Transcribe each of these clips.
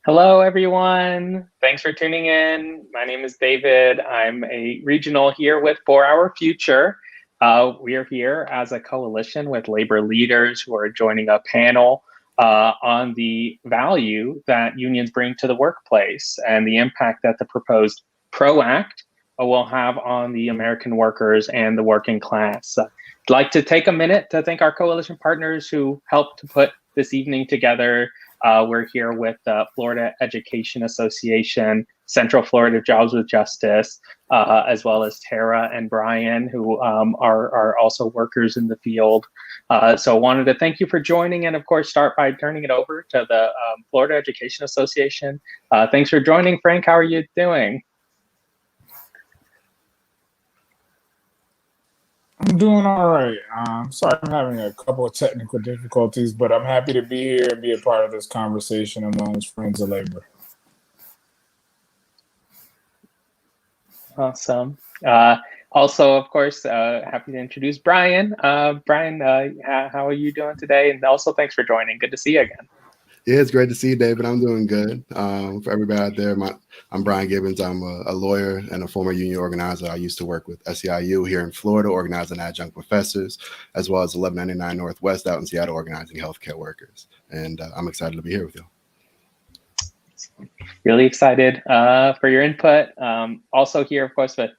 Hello, everyone. Thanks for tuning in. My name is David. I'm a regional here with 4 Hour Future. We are here as a coalition with labor leaders who are joining a panel on the value that unions bring to the workplace and the impact that the proposed ProAct will have on the American workers and the working class. I'd like to take a minute to thank our coalition partners who helped to put this evening together. We're here with the Florida Education Association, Central Florida Jobs with Justice, as well as Tara and Brian, who are also workers in the field. So wanted to thank you for joining, and of course start by turning it over to the Florida Education Association. Thanks for joining, Frank. How are you doing? I'm doing all right. Sorry, I'm having a couple of technical difficulties, but I'm happy to be here and be a part of this conversation amongst friends of labor. Awesome. Also, of course, happy to introduce Brian. Brian, how are you doing today? And also, thanks for joining. Good to see you again. Yeah, it's great to see you, David. I'm doing good. For everybody out there, I'm Brian Gibbons. I'm a lawyer and a former union organizer. I used to work with SEIU here in Florida, organizing adjunct professors, as well as 1199 Northwest out in Seattle, organizing healthcare workers. And I'm excited to be here with you. Really excited for your input. Also here, of course, with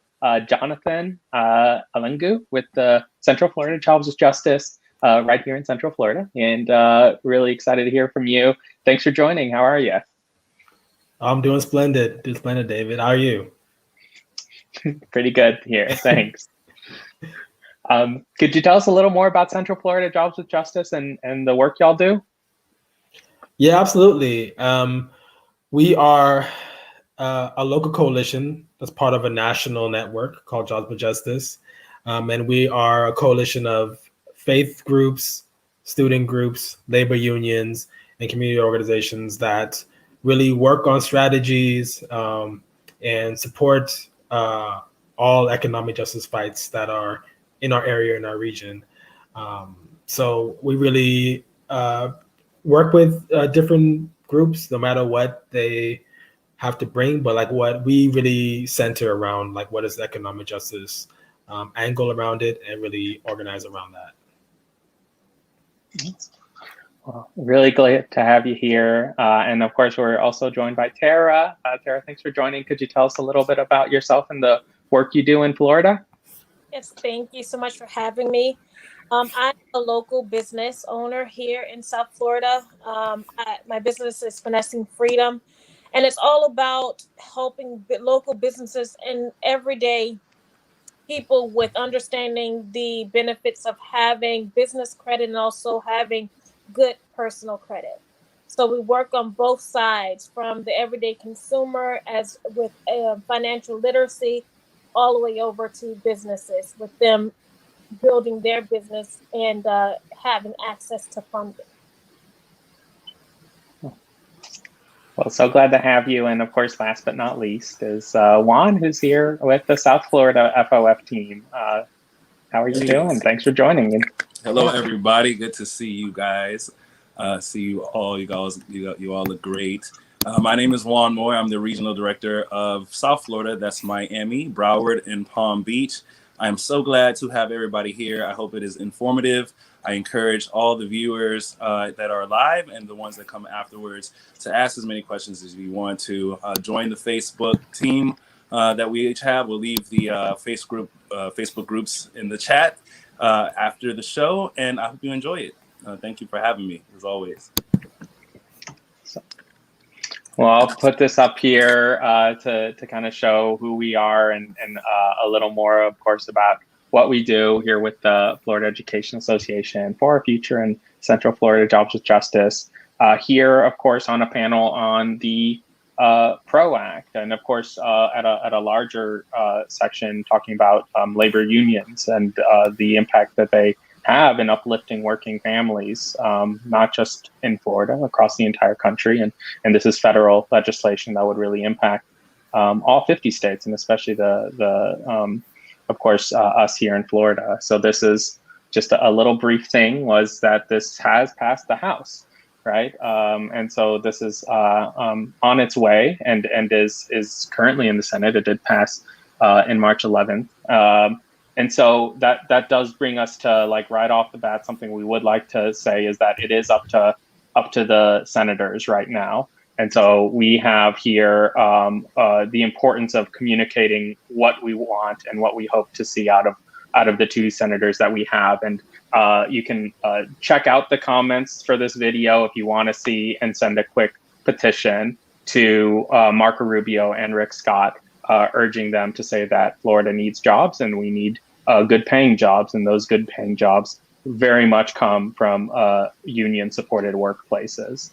Jonathan Alengu with the Central Florida Jobs with Justice. Right here in Central Florida, and really excited to hear from you. Thanks for joining. How are you? I'm doing splendid. David. How are you? Pretty good here. Thanks. Could you tell us a little more about Central Florida Jobs with Justice and the work y'all do? Yeah, absolutely. We are a local coalition that's part of a national network called Jobs with Justice, and we are a coalition of faith groups, student groups, labor unions, and community organizations that really work on strategies and support all economic justice fights that are in our area, in our region. So we really work with different groups, no matter what they have to bring, but like what we really center around, like what is the economic justice angle around it, and really organize around that. Well, really glad to have you here. And of course, we're also joined by Tara. Tara, thanks for joining. Could you tell us a little bit about yourself and the work you do in Florida? Yes, thank you so much for having me. I'm a local business owner here in South Florida. My business is Finessing Freedom, and it's all about helping local businesses and everyday people with understanding the benefits of having business credit and also having good personal credit. So we work on both sides, from the everyday consumer as with financial literacy, all the way over to businesses, with them building their business and having access to funding. Well, so glad to have you. And of course, last but not least is Juan, who's here with the South Florida FOF team. How are you doing? Thanks for joining me. Hello, everybody. Good to see you guys. See you all. You all look great. My name is Juan Moore. I'm the regional director of South Florida. That's Miami, Broward, and Palm Beach. I am so glad to have everybody here. I hope it is informative. I encourage all the viewers that are live and the ones that come afterwards to ask as many questions as you want to. Join the Facebook team that we each have. We'll leave the Facebook groups in the chat after the show, and I hope you enjoy it. Thank you for having me, as always. Well, I'll put this up here to kind of show who we are and a little more, of course, about what we do here with the Florida Education Association, 4Our Future, and Central Florida Jobs with Justice. Here, of course, on a panel on the ProAct, and of course, at a larger section talking about labor unions and the impact that they have in uplifting working families, not just in Florida, across the entire country. And this is federal legislation that would really impact all 50 states, and especially of course, us here in Florida. So this is just a little brief thing, was that this has passed the House. right? And so this is on its way and is currently in the Senate. It did pass in March 11th. And so that does bring us to, like, right off the bat, something we would like to say is that it is up to the senators right now. And so we have here the importance of communicating what we want and what we hope to see out of the two senators that we have. And you can check out the comments for this video if you want to see, and send a quick petition to Marco Rubio and Rick Scott, urging them to say that Florida needs jobs and we need good paying jobs. And those good paying jobs very much come from union supported workplaces.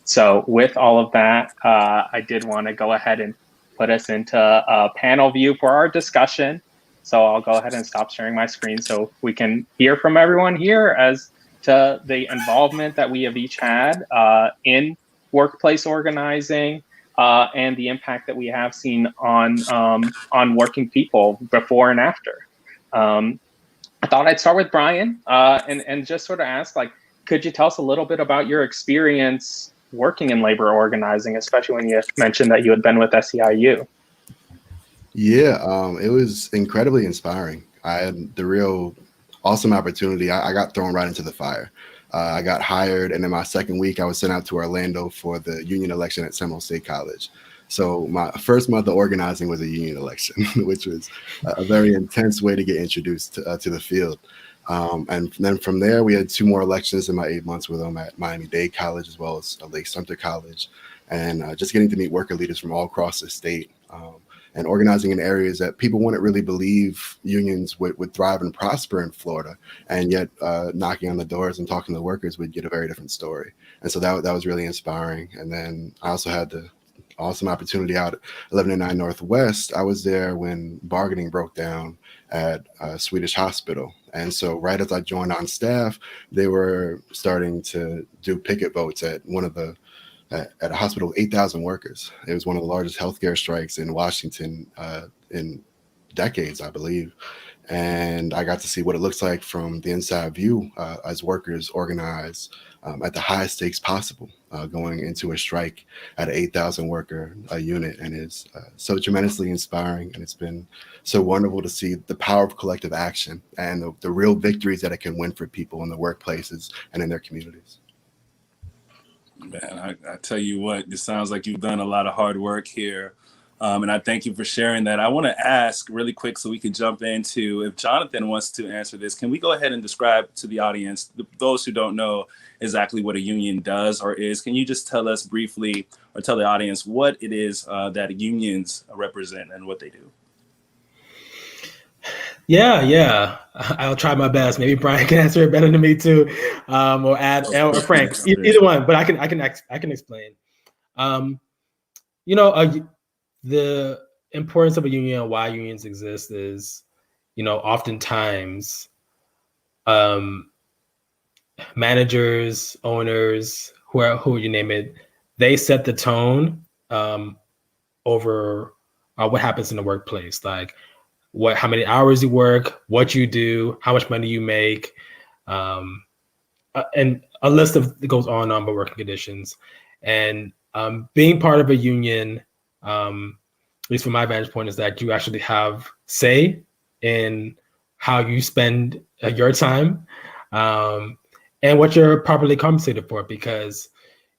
So with all of that, I did want to go ahead and put us into a panel view for our discussion. So I'll go ahead and stop sharing my screen so we can hear from everyone here as to the involvement that we have each had in workplace organizing and the impact that we have seen on working people before and after. I thought I'd start with Brian and just sort of ask, like, could you tell us a little bit about your experience working in labor organizing, especially when you mentioned that you had been with SEIU? Yeah, it was incredibly inspiring. I had the real awesome opportunity. I got thrown right into the fire. I got hired, and in my second week, I was sent out to Orlando for the union election at Seminole State College. So my first month of organizing was a union election, which was a very intense way to get introduced to the field. And then from there, we had 2 more elections in my 8 months with them at Miami-Dade College, as well as Lake Sumter College, and just getting to meet worker leaders from all across the state, and organizing in areas that people wouldn't really believe unions would thrive and prosper in Florida. And yet knocking on the doors and talking to workers would get a very different story. And so that was really inspiring. And then I also had the awesome opportunity out at 1109 Northwest. I was there when bargaining broke down at a Swedish hospital. And so right as I joined on staff, they were starting to do picket votes at at a hospital with 8,000 workers. It was one of the largest healthcare strikes in Washington in decades, I believe. And I got to see what it looks like from the inside view as workers organize at the highest stakes possible, going into a strike at an 8,000 worker unit. And it's so tremendously inspiring. And it's been so wonderful to see the power of collective action and the real victories that it can win for people in the workplaces and in their communities. Man, I tell you what, it sounds like you've done a lot of hard work here. And I thank you for sharing that. I want to ask really quick so we can jump into, if Jonathan wants to answer this, can we go ahead and describe to the audience, those who don't know exactly what a union does or is, can you just tell us briefly or tell the audience what it is that unions represent and what they do? Yeah. I'll try my best. Maybe Brian can answer it better than me too, or add, or Frank, either one. But I can explain. The importance of a union and why unions exist is, oftentimes, managers, owners, who you name it, they set the tone over what happens in the workplace, like how many hours you work, what you do, how much money you make, and a list that goes on about working conditions. And being part of a union, at least from my vantage point, is that you actually have say in how you spend your time and what you're properly compensated for. Because,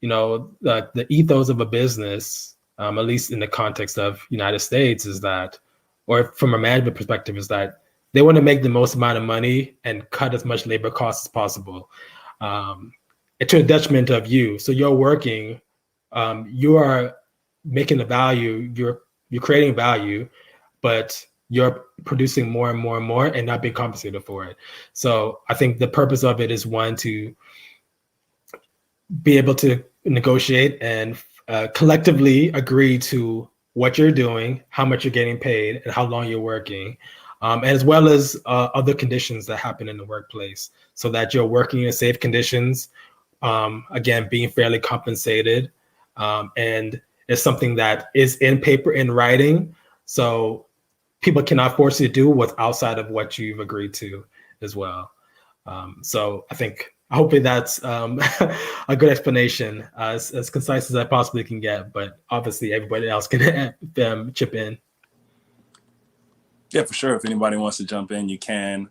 the ethos of a business, at least in the context of United States, is that, or from a management perspective, is that they want to make the most amount of money and cut as much labor costs as possible, to the detriment of you. So you're working, you are making the value, you're creating value, but you're producing more and more and more and not being compensated for it. So I think the purpose of it is, one, to be able to negotiate and collectively agree to what you're doing, how much you're getting paid, and how long you're working, as well as other conditions that happen in the workplace, so that you're working in safe conditions, again, being fairly compensated, and it's something that is in paper, in writing, so people cannot force you to do what's outside of what you've agreed to as well. So I think hopefully that's a good explanation, as concise as I possibly can get. But obviously, everybody else can chip in. Yeah, for sure. If anybody wants to jump in, you can.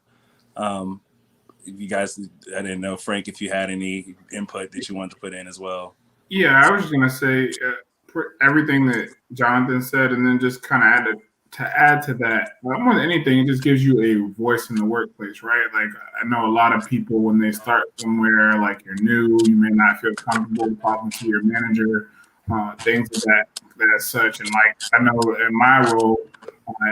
If you guys, I didn't know, Frank, if you had any input that you wanted to put in as well. Yeah, I was just gonna say everything that Jonathan said, and then just kind of add to that. More than anything, it just gives you a voice in the workplace, right? Like I know a lot of people when they start somewhere, like you're new, you may not feel comfortable talking to your manager, things of that such. And like I know in my role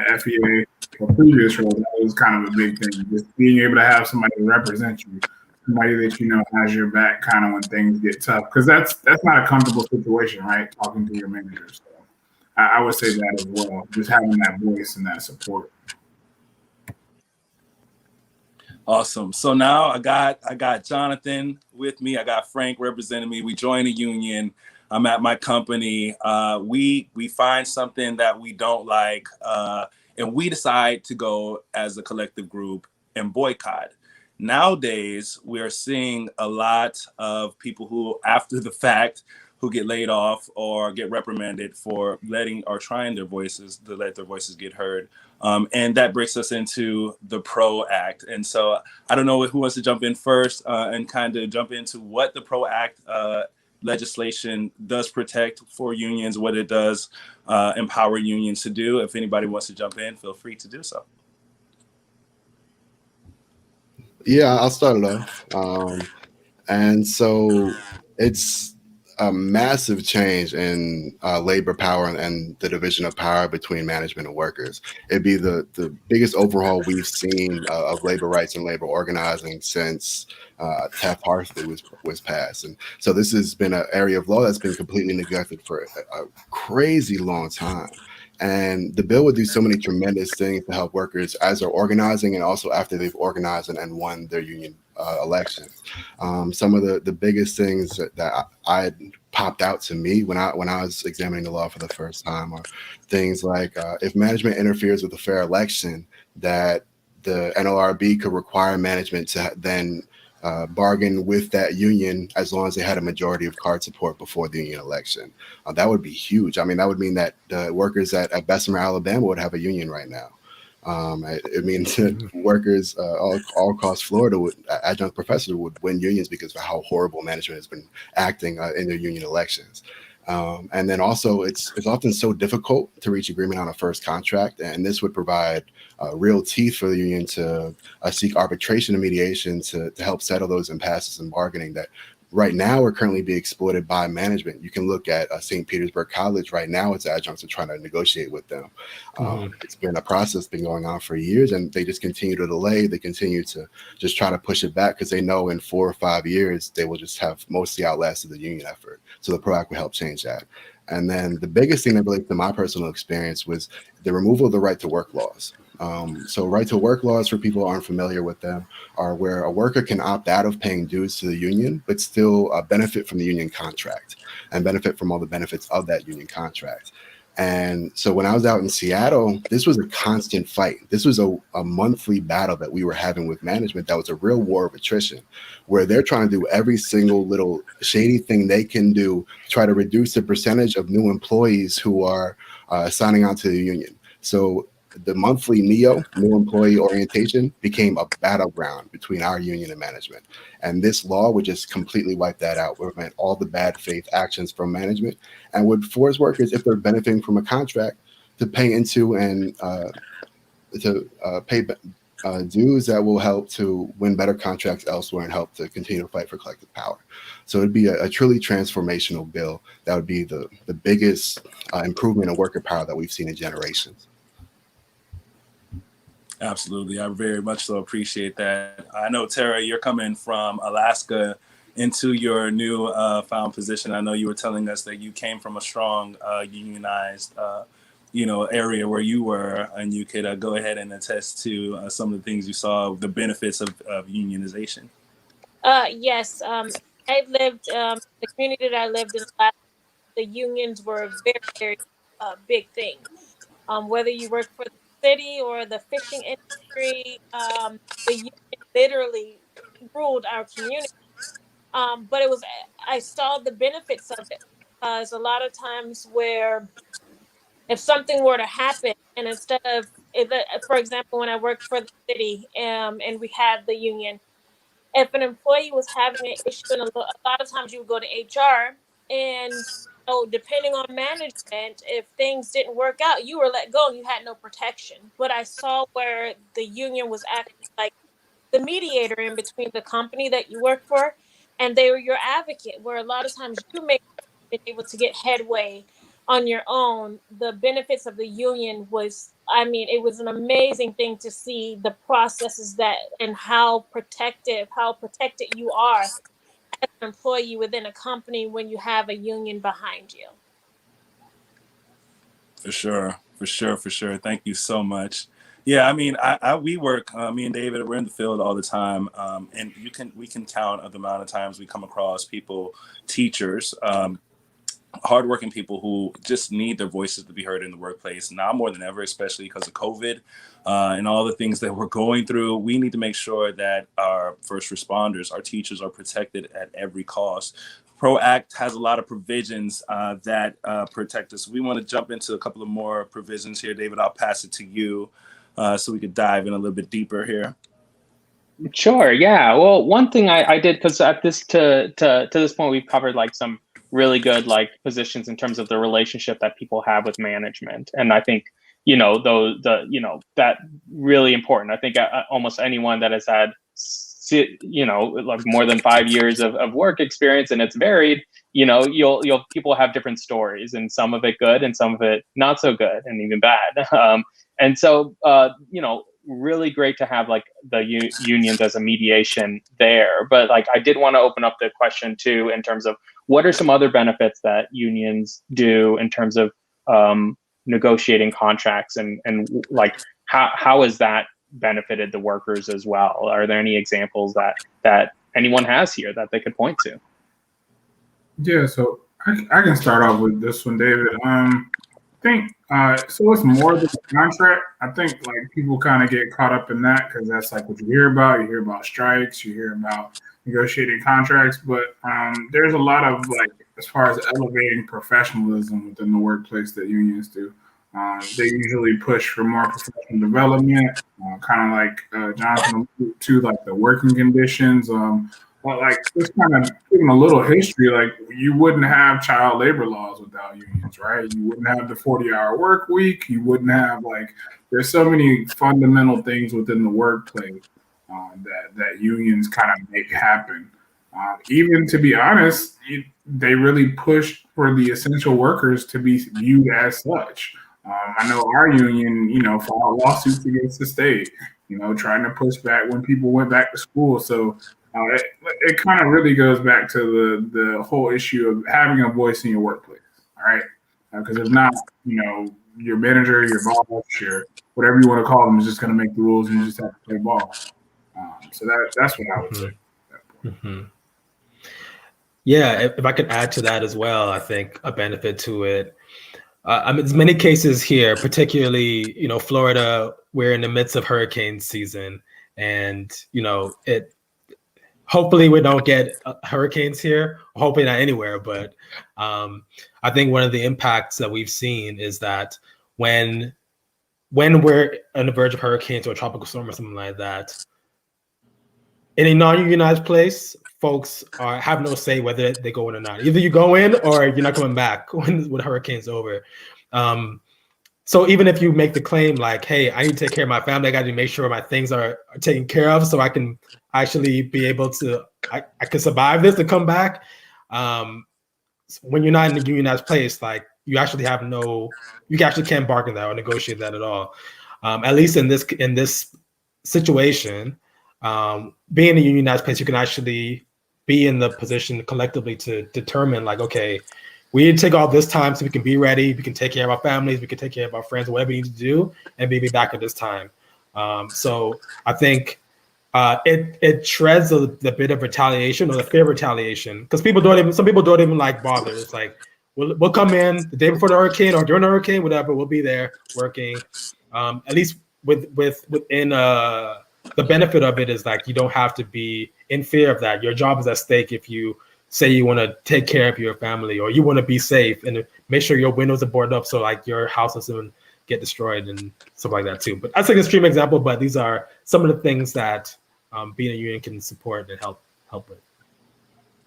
at FEA or previous role, that was kind of a big thing. Just being able to have somebody to represent you, somebody that you know has your back kind of when things get tough, because that's not a comfortable situation, right? Talking to your manager. So I would say that as well, just having that voice and that support. Awesome. So now I got Jonathan with me. I got Frank representing me. We joined a union. I'm at my company. We find something that we don't like, and we decide to go as a collective group and boycott. Nowadays, we are seeing a lot of people who, after the fact, who get laid off or get reprimanded for letting or trying their voices to let their voices get heard. And that brings us into the ProAct. And so I don't know who wants to jump in first and kind of jump into what the ProAct legislation does protect for unions, what it does empower unions to do. If anybody wants to jump in, feel free to do so. Yeah, I'll start it off. And so it's a massive change in labor power and the division of power between management and workers. It'd be the biggest overhaul we've seen of labor rights and labor organizing since Taft-Hartley was passed. And so this has been an area of law that's been completely neglected for a crazy long time. And the bill would do so many tremendous things to help workers as they're organizing and also after they've organized and won their union elections. Some of the biggest things that I popped out to me when I was examining the law for the first time are things like if management interferes with a fair election, that the NLRB could require management to then bargain with that union as long as they had a majority of card support before the union election. That would be huge. I mean, that would mean that the workers at Bessemer, Alabama would have a union right now. It means that workers all across Florida, adjunct professors would win unions because of how horrible management has been acting in their union elections. And then also, it's often so difficult to reach agreement on a first contract, and this would provide real teeth for the union to seek arbitration and mediation to help settle those impasses in bargaining that right now are currently being exploited by management. You can look at St. Petersburg College right now. Its adjuncts are trying to negotiate with them. It's been a process been going on for years, and they just continue to delay. They continue to just try to push it back because they know in 4 or 5 years they will just have mostly outlasted the union effort. So the ProAct will help change that. And then the biggest thing that relates to my personal experience was the removal of the right to work laws. So right to work laws, for people who aren't familiar with them, are where a worker can opt out of paying dues to the union, but still benefit from the union contract and benefit from all the benefits of that union contract. And so when I was out in Seattle, this was a constant fight. This was a monthly battle that we were having with management. That was a real war of attrition, where they're trying to do every single little shady thing they can do to try to reduce the percentage of new employees who are signing on to the union. So the monthly NEO, new employee orientation, became a battleground between our union and management. And this law would just completely wipe that out, would prevent all the bad faith actions from management, and would force workers, if they're benefiting from a contract, to pay into and pay dues that will help to win better contracts elsewhere and help to continue to fight for collective power. So it'd be a truly transformational bill that would be the biggest improvement in worker power that we've seen in generations. Absolutely. I very much so appreciate that. I know, Tara, you're coming from Alaska into your new found position. I know you were telling us that you came from a strong unionized area where you were, and you could go ahead and attest to some of the things you saw, the benefits of unionization. Yes. I lived, the community that I lived in, the unions were a very, very big thing. Whether you work for the city or the fishing industry, the union literally ruled our community. But I saw the benefits of it, because a lot of times where if something were to happen, and instead of, for example, when I worked for the city, and we had the union, if an employee was having an issue, and a lot of times you would go to HR, and depending on management, if things didn't work out, you were let go and you had no protection. But I saw where the union was acting like the mediator in between the company that you work for, and they were your advocate, where a lot of times you may have been able to get headway on your own. The benefits of the union was, I mean, it was an amazing thing to see the processes that, and how protected you are as an employee within a company when you have a union behind you. For sure, for sure, for sure. Thank you so much. Yeah, I mean, we work. Me and David, we're in the field all the time, and we can count the amount of times we come across people, teachers, hardworking people who just need their voices to be heard in the workplace now more than ever, especially because of COVID and all the things that we're going through. We need to make sure that our first responders, our teachers, are protected at every cost. ProAct has a lot of provisions that protect us. We want to jump into a couple of more provisions here. David, I'll pass it to you so we could dive in a little bit deeper here. Sure. Yeah. Well, one thing I did, because at this to this point, we've covered like some really good like positions in terms of the relationship that people have with management, and I think that really important. I think almost anyone that has had like more than 5 years of work experience, and it's varied, you'll people have different stories, and some of it good and some of it not so good and even bad. And so really great to have like the unions as a mediation there. But like I did want to open up the question too in terms of what are some other benefits that unions do in terms of negotiating contracts, and like how has that benefited the workers as well? Are there any examples that anyone has here that they could point to? Yeah, so I can start off with this one, David. I think so. It's more than a contract. I think like people kind of get caught up in that because that's like what you hear about. You hear about strikes, you hear about negotiating contracts, but there's a lot of like as far as elevating professionalism within the workplace that unions do. They usually push for more professional development, kind of like Jonathan alluded to, like the working conditions. Well, like just kind of giving a little history, like you wouldn't have child labor laws without unions, right? You wouldn't have the 40-hour work week. You wouldn't have like there's so many fundamental things within the workplace that unions kind of make happen. Even to be honest, they really push for the essential workers to be viewed as such. I know our union, filed lawsuits against the state, trying to push back when people went back to school. So it kind of really goes back to the whole issue of having a voice in your workplace, all right? Because if not, your manager, your boss, your whatever you want to call them is just going to make the rules, and you just have to play ball. So that's what I would say. Mm-hmm. Yeah, if I could add to that as well, I think a benefit to it. There's many cases here, particularly Florida. We're in the midst of hurricane season, and it. Hopefully we don't get hurricanes here. Hopefully not anywhere, but I think one of the impacts that we've seen is that when we're on the verge of hurricanes or a tropical storm or something like that, in a non-unionized place, folks have no say whether they go in or not. Either you go in or you're not coming back when the hurricane's over. So even if you make the claim like, hey, I need to take care of my family, I got to make sure my things are taken care of so I can actually be able to, I can survive this to come back. When you're not in a unionized place, like you actually can't bargain that or negotiate that at all. At least in this situation, being in a unionized place, you can actually be in the position collectively to determine like, okay, we need to take all this time so we can be ready. We can take care of our families. We can take care of our friends, whatever we need to do, and be back at this time. So I think it shreds the bit of retaliation or the fear of retaliation because some people don't even like bother. It's like we'll come in the day before the hurricane or during the hurricane, whatever. We'll be there working. At least within the benefit of it is like you don't have to be in fear of that. Your job is at stake if you say you want to take care of your family or you want to be safe and make sure your windows are boarded up so like your house doesn't get destroyed and stuff like that too. But that's like an extreme example, but these are some of the things that being a union can support and help with.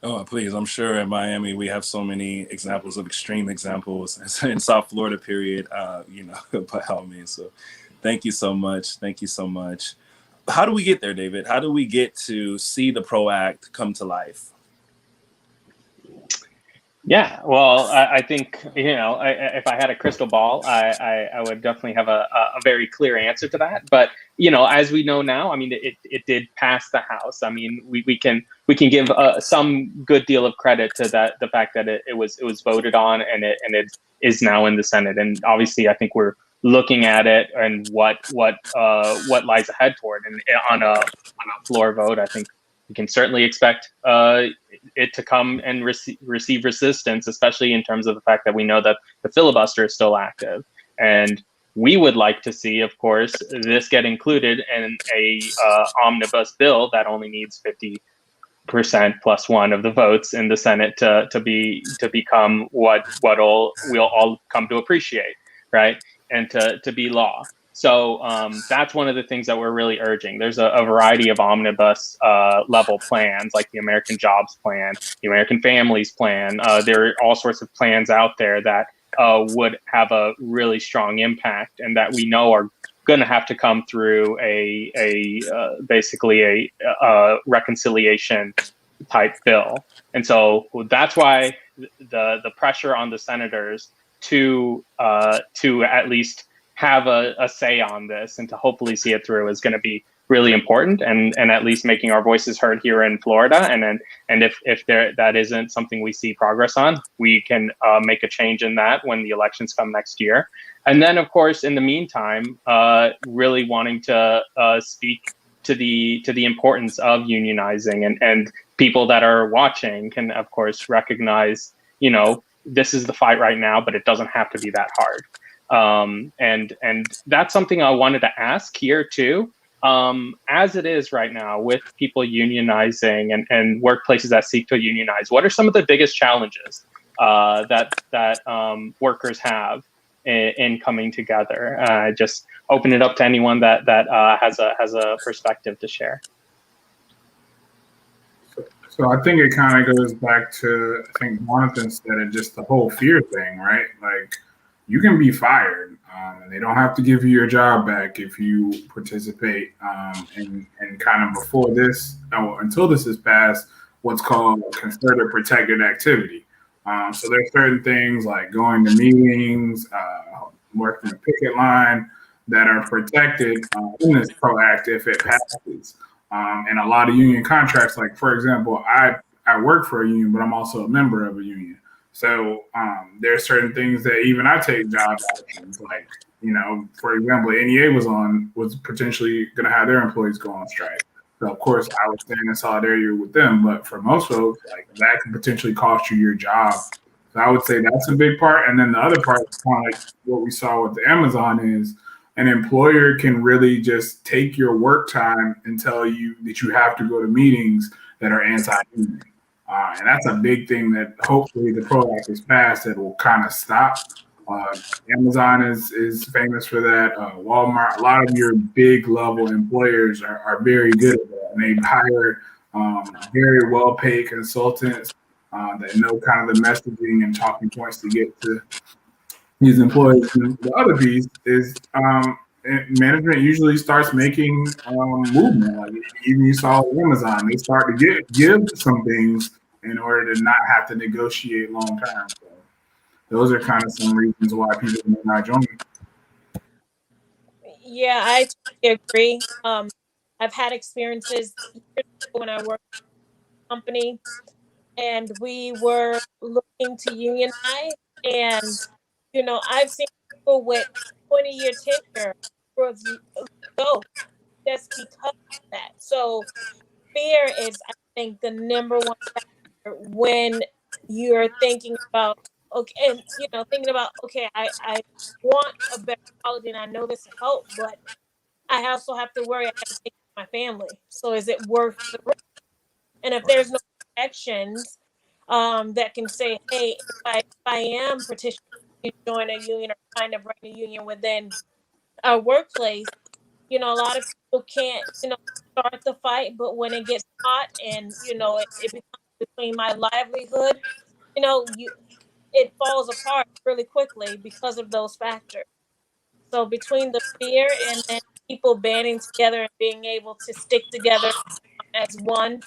Oh, please. I'm sure in Miami, we have so many examples of extreme examples in South Florida, period, by all means. So thank you so much. Thank you so much. How do we get there, David? How do we get to see the ProAct come to life? Yeah, well, I think, if I had a crystal ball, I would definitely have a very clear answer to that. But, as we know now, I mean, it did pass the House. I mean, we can give some good deal of credit to that, the fact that it was voted on and it is now in the Senate. And obviously, I think we're looking at it and what lies ahead toward. And on a floor vote, I think we can certainly expect it to come and receive resistance, especially in terms of the fact that we know that the filibuster is still active. And we would like to see, of course, this get included in a omnibus bill that only needs 50% plus one of the votes in the Senate to become what we'll all come to appreciate, right? And to be law. So that's one of the things that we're really urging. There's a variety of omnibus level plans, like the American Jobs Plan, the American Families Plan. There are all sorts of plans out there that would have a really strong impact, and that we know are going to have to come through basically a reconciliation type bill. And so that's why the pressure on the senators to at least have a say on this and to hopefully see it through is going to be really important, and at least making our voices heard here in Florida. And if that isn't something we see progress on, we can make a change in that when the elections come next year. And then, of course, in the meantime, really wanting to speak to the importance of unionizing, and people that are watching can, of course, recognize, this is the fight right now, but it doesn't have to be that hard. And that's something I wanted to ask here too. As it is right now with people unionizing and workplaces that seek to unionize, what are some of the biggest challenges that workers have in coming together? Just open it up to anyone that has a perspective to share. So I think it kind of goes back to, I think Jonathan said it, just the whole fear thing, right? Like, you can be fired, and they don't have to give you your job back if you participate. And kind of before this, until this is passed, what's called concerted protected activity. So there's certain things like going to meetings, working a picket line that are protected in this ProAct if it passes. And a lot of union contracts, like, for example, I work for a union, but I'm also a member of a union. So there are certain things that even I take job actions, like, for example, NEA was potentially going to have their employees go on strike. So of course I would stand in solidarity with them, but for most folks, like, that can potentially cost you your job. So I would say that's a big part. And then the other part, kind of like what we saw with the Amazon, is an employer can really just take your work time and tell you that you have to go to meetings that are anti-union. And that's a big thing that hopefully the ProAct is passed that will kind of stop. Amazon is famous for that. Walmart, a lot of your big level employers are very good at that. And they hire very well paid consultants that know kind of the messaging and talking points to get to these employees. And the other piece is management usually starts making movement. Like, even you saw with Amazon, they start to give some things in order to not have to negotiate long term. So those are kind of some reasons why people may not join. Yeah, I totally agree. I've had experiences when I worked at a company and we were looking to unionize, and I've seen people with 20-year tenure go just because of that. So fear is, I think, the number one factor when you're thinking about, okay, and thinking about, okay, I want a better quality and I know this will help, but I also have to worry, I have to think of my family. So is it worth the risk? And if there's no protections that can say, hey, if I am petitioning to join a union or trying to bring a union within a workplace, a lot of people can't, start the fight, but when it gets hot and, it becomes between my livelihood, it falls apart really quickly because of those factors. So between the fear and then people banding together and being able to stick together as one,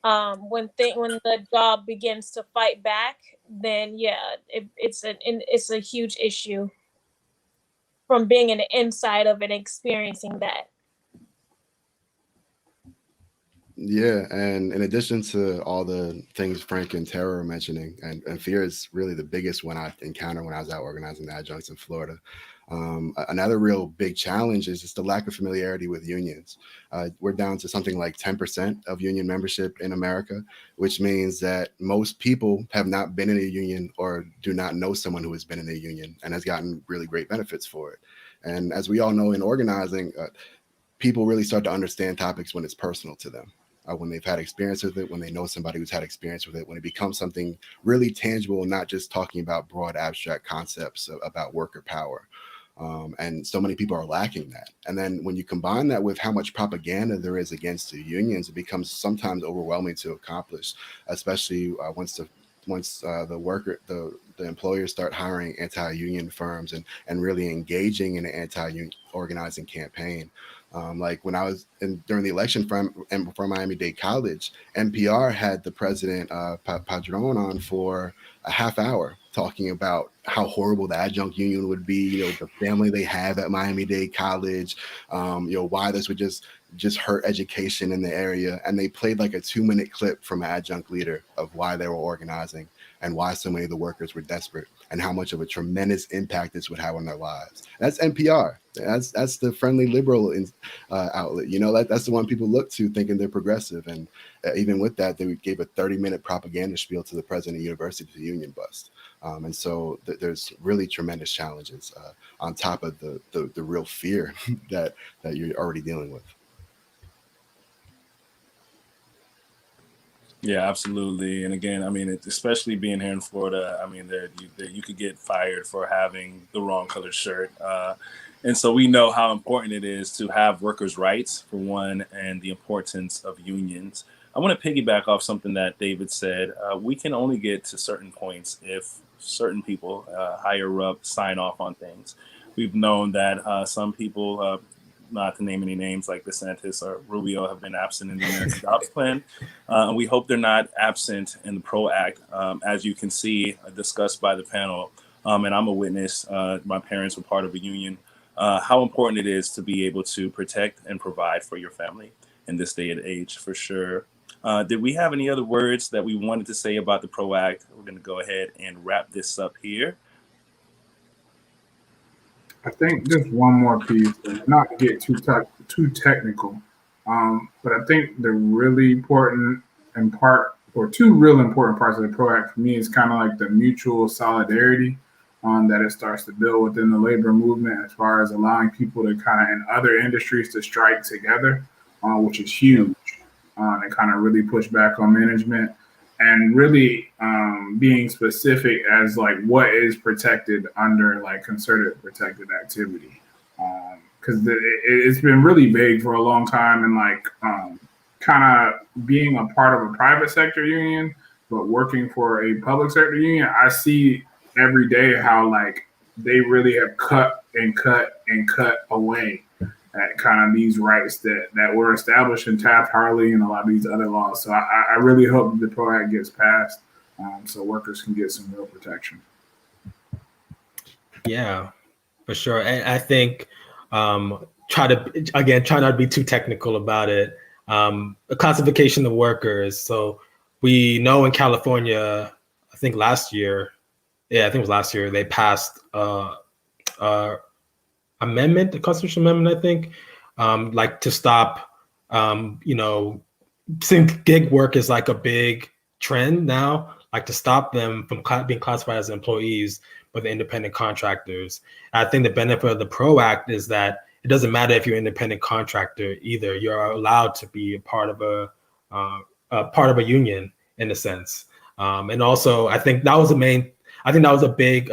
when the job begins to fight back, then yeah, it's a huge issue from being in the inside of it, experiencing that. Yeah, and in addition to all the things Frank and Tara are mentioning, and fear is really the biggest one I encountered when I was out organizing the adjuncts in Florida. Another real big challenge is just the lack of familiarity with unions. We're down to something like 10% of union membership in America, which means that most people have not been in a union or do not know someone who has been in a union and has gotten really great benefits for it. And as we all know in organizing, people really start to understand topics when it's personal to them. When they've had experience with it, when they know somebody who's had experience with it, when it becomes something really tangible, not just talking about broad abstract concepts about worker power. And so many people are lacking that. And then when you combine that with how much propaganda there is against the unions, it becomes sometimes overwhelming to accomplish, especially once the employers start hiring anti-union firms and really engaging in an anti-union organizing campaign. Like when I was during the election for Miami-Dade College, NPR had the president Padron on for a half hour talking about how horrible the adjunct union would be, the family they have at Miami-Dade College, why this would just hurt education in the area. And they played like a 2-minute clip from an adjunct leader of why they were organizing and why so many of the workers were desperate and how much of a tremendous impact this would have on their lives. That's NPR. That's the friendly liberal outlet. That's the one people look to thinking they're progressive. And even with that, they gave a 30-minute propaganda spiel to the president of the university to union bust. And so there's really tremendous challenges on top of the real fear that you're already dealing with. Yeah, absolutely. And again, I mean, especially being here in Florida, I mean, you could get fired for having the wrong colored shirt. And so we know how important it is to have workers' rights, for one, and the importance of unions. I want to piggyback off something that David said. We can only get to certain points if certain people higher up sign off on things. We've known that some people, not to name any names like DeSantis or Rubio, have been absent in the American Jobs Plan. And we hope they're not absent in the ProAct, as you can see, discussed by the panel. And I'm a witness. My parents were part of a union. How important it is to be able to protect and provide for your family in this day and age, for sure. Did we have any other words that we wanted to say about the ProAct? We're going to go ahead and wrap this up here. I think just one more piece, not to get too technical, but I think the really important two real important parts of the ProAct for me is kind of like the mutual solidarity that it starts to build within the labor movement, as far as allowing people to kind of in other industries to strike together, which is huge, and kind of really push back on management. And really being specific as like what is protected under like concerted protected activity, because it's been really vague for a long time, and like kind of being a part of a private sector union but working for a public sector union, I see every day how like they really have cut away at kind of these rights that were established in Taft-Hartley and a lot of these other laws. So I really hope the ProAct gets passed so workers can get some real protection. Yeah, for sure. And I think try not to be too technical about it. The classification of workers. So we know in California, I think it was last year, they passed amendment, the Constitution Amendment, I think, like to stop, since gig work is like a big trend now, like to stop them from being classified as employees, but the independent contractors. I think the benefit of the ProAct is that it doesn't matter if you're an independent contractor either. You're allowed to be a part of a union in a sense. And also, I think that was a big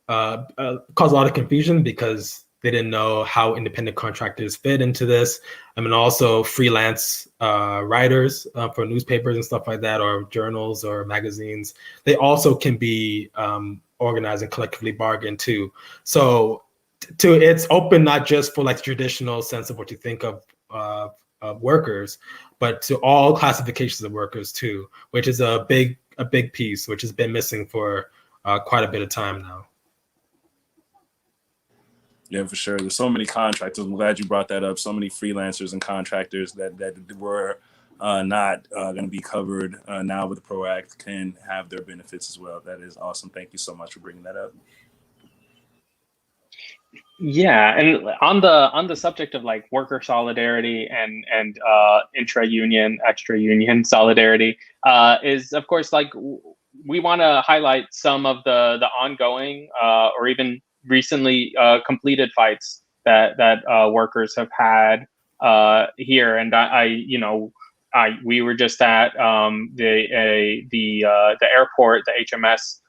caused a lot of confusion because they didn't know how independent contractors fit into this. I mean, also freelance writers for newspapers and stuff like that, or journals or magazines. They also can be organized and collectively bargained too. So it's open not just for like the traditional sense of what you think of workers, but to all classifications of workers too, which is a big piece, which has been missing for quite a bit of time now. Yeah, for sure. There's so many contractors. I'm glad you brought that up. So many freelancers and contractors that were not going to be covered now with the ProAct can have their benefits as well. That is awesome. Thank you so much for bringing that up. Yeah, and on the subject of like worker solidarity and intra-union, extra-union solidarity, is of course like we want to highlight some of the ongoing or even recently completed fights that workers have had here. And we were just at the airport, the HMS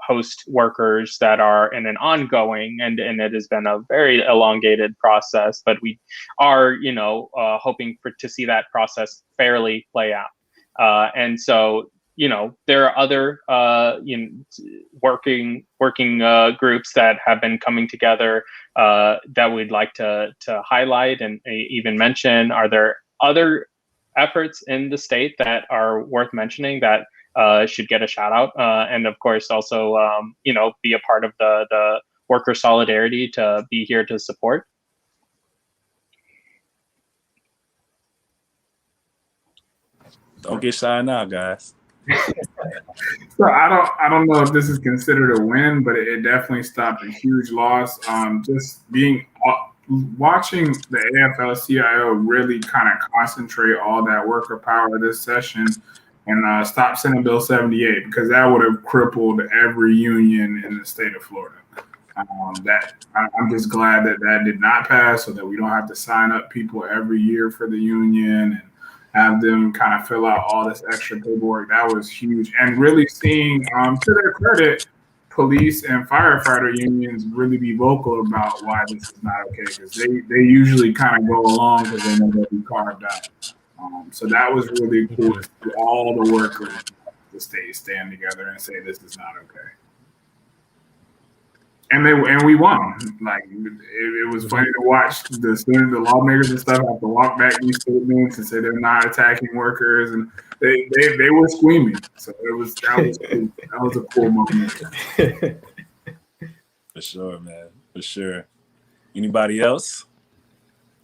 host workers that are in an ongoing, and it has been a very elongated process, but we are hoping to see that process fairly play out. And so there are other working groups that have been coming together that we'd like to highlight and even mention. Are there other efforts in the state that are worth mentioning that should get a shout out? And of course, also be a part of the worker solidarity to be here to support. Don't get shy now, guys. So I don't know if this is considered a win, but it definitely stopped a huge loss. Just watching the AFL-CIO really kind of concentrate all that worker power this session and stop Senate Bill 78, because that would have crippled every union in the state of Florida. I'm just glad that did not pass, so that we don't have to sign up people every year for the union and have them kind of fill out all this extra paperwork. That was huge. And really seeing, to their credit, police and firefighter unions really be vocal about why this is not okay, because they usually kind of go along because they know they'll be carved out. So that was really cool to see all the workers of the state stand together and say this is not okay. And we won. Like it was funny to watch the lawmakers and stuff have to walk back these statements and say they're not attacking workers, and they were screaming. So that was cool. That was a cool moment. For sure, man. For sure. Anybody else?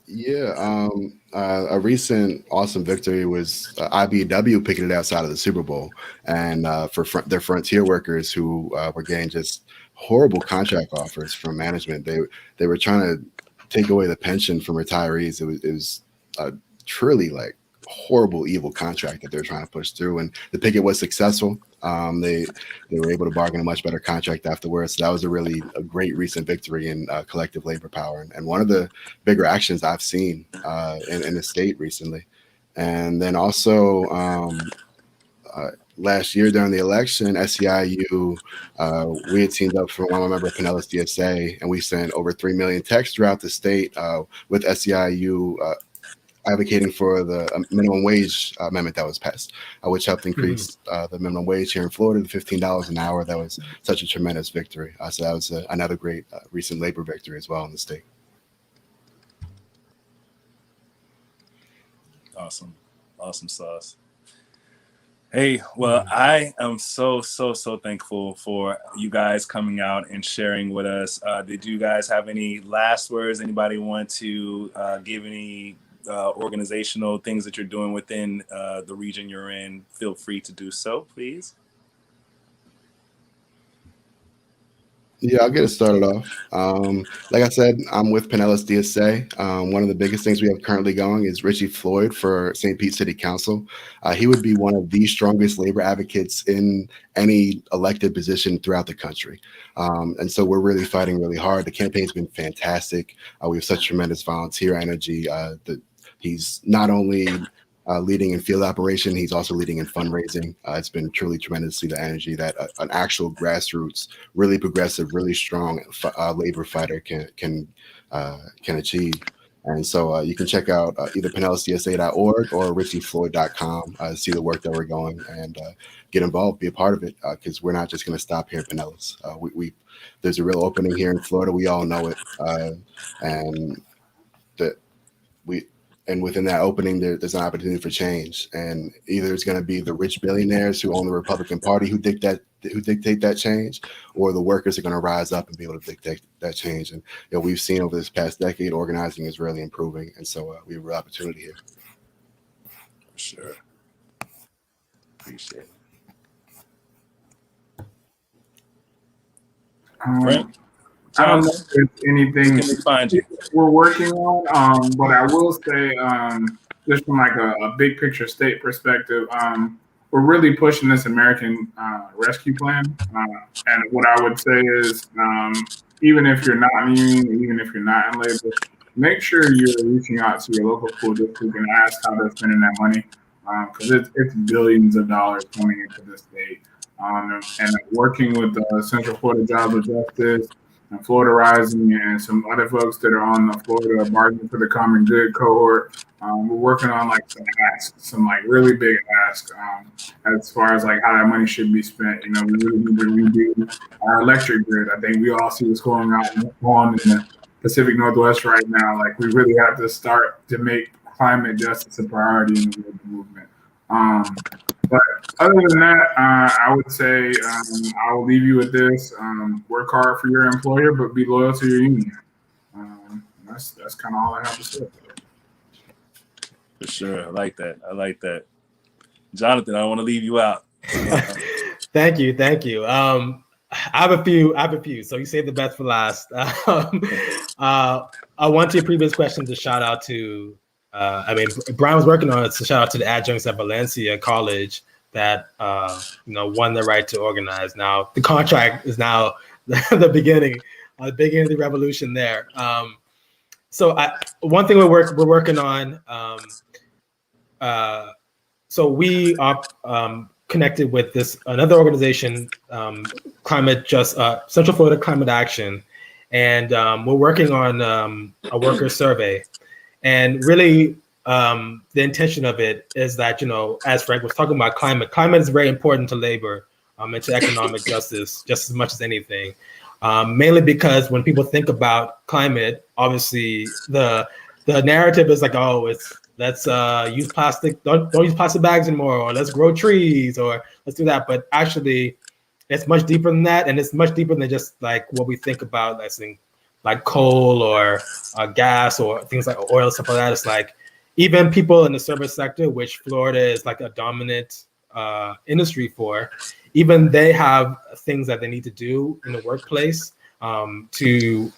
Yeah, a recent awesome victory was IBW picking it outside of the Super Bowl, and for their frontier workers who were getting just horrible contract offers from management. They were trying to take away the pension from retirees. It was a truly like horrible, evil contract that they're trying to push through. And the picket was successful. They were able to bargain a much better contract afterwards. So that was a great recent victory in collective labor power, and one of the bigger actions I've seen in the state recently. And then also last year during the election, SEIU, we had teamed up for one member, Pinellas DSA, and we sent over 3 million texts throughout the state with SEIU advocating for the minimum wage amendment that was passed, which helped increase the minimum wage here in Florida to $15 an hour. That was such a tremendous victory. So that was another great recent labor victory as well in the state. Awesome. Awesome sauce. Hey, well, I am so thankful for you guys coming out and sharing with us. Did you guys have any last words? Anybody want to give any organizational things that you're doing within the region you're in? Feel free to do so, please. Yeah, I'll get it started off. Like I said, I'm with Pinellas DSA. One of the biggest things we have currently going is Richie Floyd for St. Pete City Council. He would be one of the strongest labor advocates in any elected position throughout the country. And so we're really fighting really hard. The campaign's been fantastic. We have such tremendous volunteer energy. He's not only leading in field operation, he's also leading in fundraising. It's been truly tremendous to see the energy that an actual grassroots, really progressive, really strong labor fighter can achieve. And so you can check out either PinellasDSA.org or RichieFloyd.com to see the work that we're going and get involved, be a part of it, because we're not just going to stop here in Pinellas. There's a real opening here in Florida. We all know it, and that we. And within that opening, there's an opportunity for change. And either it's going to be the rich billionaires who own the Republican Party who dictate that change, or the workers are going to rise up and be able to dictate that change. And we've seen over this past decade, organizing is really improving. And so we have a real opportunity here. For sure. Appreciate it. Frank? I don't know if there's anything find you. we're working on, but I will say, just from like a big picture state perspective, we're really pushing this American Rescue Plan. And what I would say is, even if you're not in the union, even if you're not in labor, make sure you're reaching out to your local school district and ask how they're spending that money, because it's billions of dollars coming into the state. And working with the Central Florida Jobs of Justice, and Florida Rising, and some other folks that are on the Florida Bargaining for the Common Good cohort. We're working on like some asks, some like really big asks, as far as like how that money should be spent. We really need to redo our electric grid. I think we all see what's going on in the Pacific Northwest right now. Like, we really have to start to make climate justice a priority in the labor movement. But other than that, I would say I will leave you with this: work hard for your employer, but be loyal to your union. That's kind of all I have to say. For sure, I like that. Jonathan, I don't want to leave you out. Thank you. I have a few. So you saved the best for last. I want your previous question to shout out to. Brian was working on it, so shout out to the adjuncts at Valencia College that won the right to organize. Now the contract is now the beginning of the revolution there. So one thing we're working on. So we are connected with another organization, Central Florida Climate Action, and we're working on a worker survey. And really, the intention of it is that, as Frank was talking about climate is very important to labor and to economic justice just as much as anything. Mainly because when people think about climate, obviously the narrative is like, let's use plastic, don't use plastic bags anymore, or let's grow trees, or let's do that. But actually, it's much deeper than that, and it's much deeper than just like what we think about, like coal or gas or things like oil, stuff like that. It's like even people in the service sector, which Florida is like a dominant industry for, even they have things that they need to do in the workplace to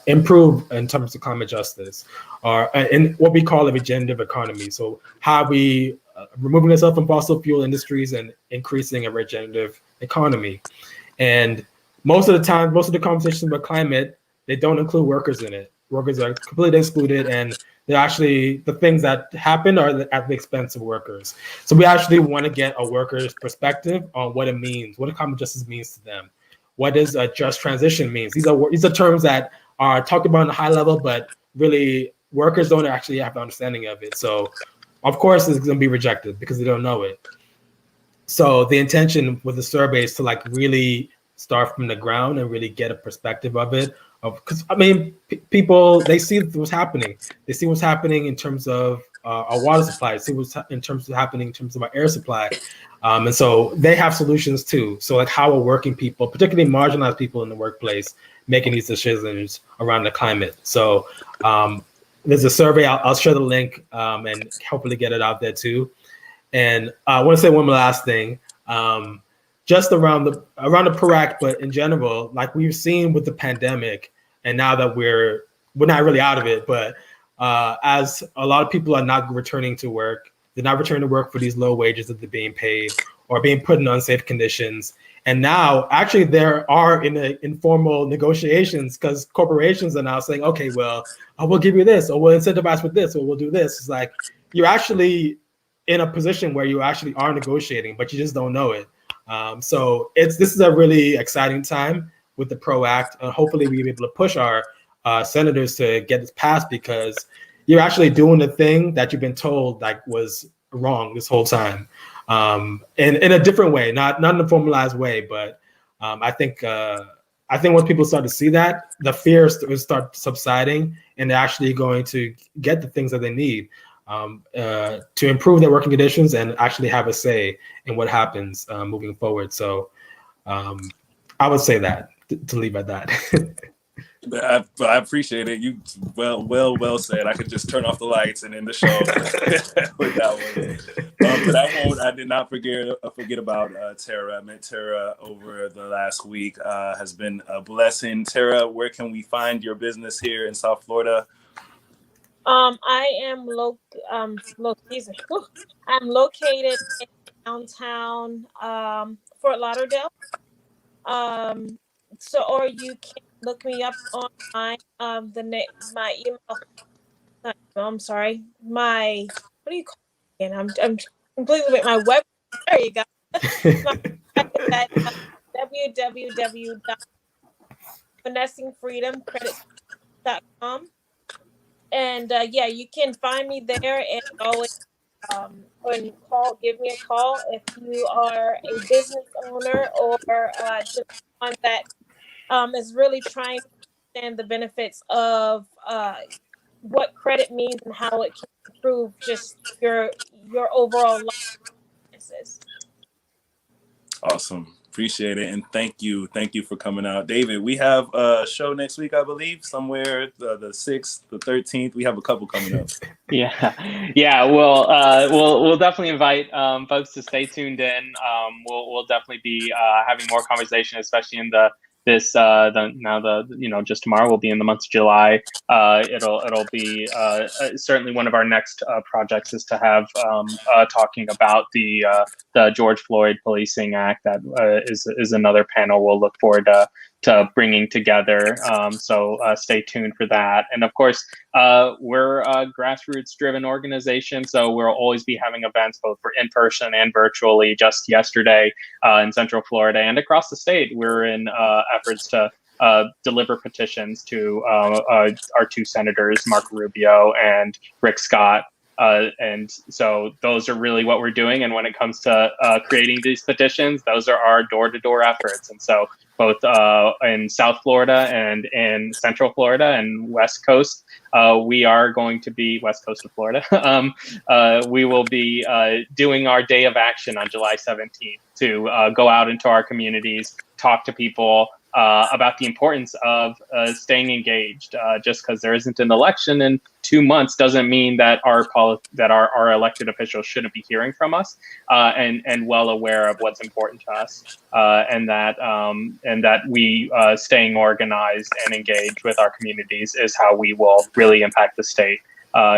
improve in terms of climate justice, or in what we call a regenerative economy. So how we removing ourselves from fossil fuel industries and increasing a regenerative economy. And most of the conversations about climate, they don't include workers in it. Workers are completely excluded, and they're actually the things that happen are at the expense of workers. So we actually want to get a worker's perspective on what it means, what climate justice means to them. What does a just transition means? These are terms that are talked about on a high level, but really workers don't actually have an understanding of it. So of course it's going to be rejected because they don't know it. So the intention with the survey is to like really start from the ground and really get a perspective of it. Because people, they see what's happening. They see what's happening in terms of our water supply. They see what's happening in terms of our air supply, and so they have solutions too. So like, how are working people, particularly marginalized people in the workplace, making these decisions around the climate? So there's a survey. I'll share the link and hopefully get it out there too. And I want to say one last thing. just around the ProAct, but in general, like we've seen with the pandemic, and now that we're not really out of it, but as a lot of people are not returning to work, they're not returning to work for these low wages that they're being paid or being put in unsafe conditions. And now actually there are informal negotiations because corporations are now saying, okay, well, we'll give you this, or we'll incentivize with this, or we'll do this. It's like you're actually in a position where you actually are negotiating, but you just don't know it. So this is a really exciting time with the ProAct, and hopefully we'll be able to push our senators to get this passed, because you're actually doing the thing that you've been told like was wrong this whole time, in a different way, not in a formalized way. But I think once people start to see that, the fears will start subsiding, and they're actually going to get the things that they need to improve their working conditions and actually have a say in what happens moving forward. So I would say that to leave at that. I appreciate it. You well said. I could just turn off the lights and end the show with that one. But I did not forget about Tara. I met Tara over the last week. Has been a blessing. Tara, where can we find your business here in South Florida? I am I'm located in downtown Fort Lauderdale. So, or you can look me up online. My email. I'm sorry. My, what do you call it again? I'm completely with my web. There you go. www.finessingfreedomcredit.com. And yeah, you can find me there, and always give me a call if you are a business owner or just one that is really trying to understand the benefits of what credit means and how it can improve just your overall life. Awesome. Appreciate it. And thank you for coming out. David, we have a show next week, I believe, somewhere the 6th, the 13th. We have a couple coming up. Yeah. We'll definitely invite folks to stay tuned in. We'll definitely be having more conversation, especially in just tomorrow will be in the month of July. It'll be certainly one of our next projects is to have talking about the George Floyd Policing Act. That is another panel we'll look forward to bringing together. So stay tuned for that. And of course, we're a grassroots-driven organization, so we'll always be having events both for in-person and virtually. Just yesterday in Central Florida and across the state, we're in efforts to deliver petitions to our two senators, Marco Rubio and Rick Scott. And so those are really what we're doing. And when it comes to creating these petitions, those are our door-to-door efforts. And so both in South Florida and in Central Florida and West Coast, we are going to be West Coast of Florida. We will be doing our day of action on July 17th to go out into our communities, talk to people about the importance of staying engaged. Just because there isn't an election in 2 months doesn't mean that our elected officials shouldn't be hearing from us and well aware of what's important to us, and that we staying organized and engaged with our communities is how we will really impact the state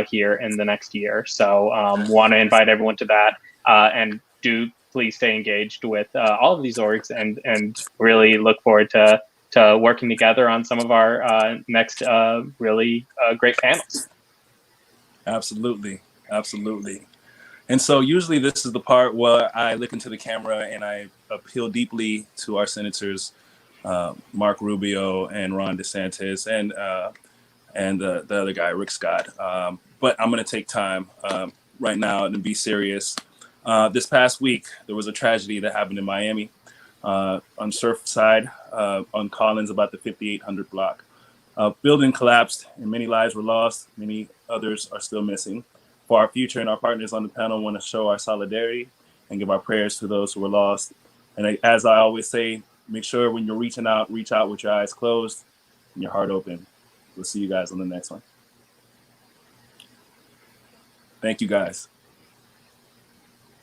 here in the next year. So want to invite everyone to that, and do please stay engaged with all of these orgs, and really look forward to working together on some of our next really great panels. Absolutely. And so usually this is the part where I look into the camera and I appeal deeply to our senators, Mark Rubio and Ron DeSantis, and the other guy, Rick Scott. But I'm going to take time right now and be serious. This past week, there was a tragedy that happened in Miami on Surfside, on Collins, about the 5800 block. Building collapsed and many lives were lost. Many others are still missing. For our future and our partners on the panel, want to show our solidarity and give our prayers to those who were lost. And as I always say, make sure when you're reaching out, reach out with your eyes closed and your heart open. We'll see you guys on the next one. Thank you, guys.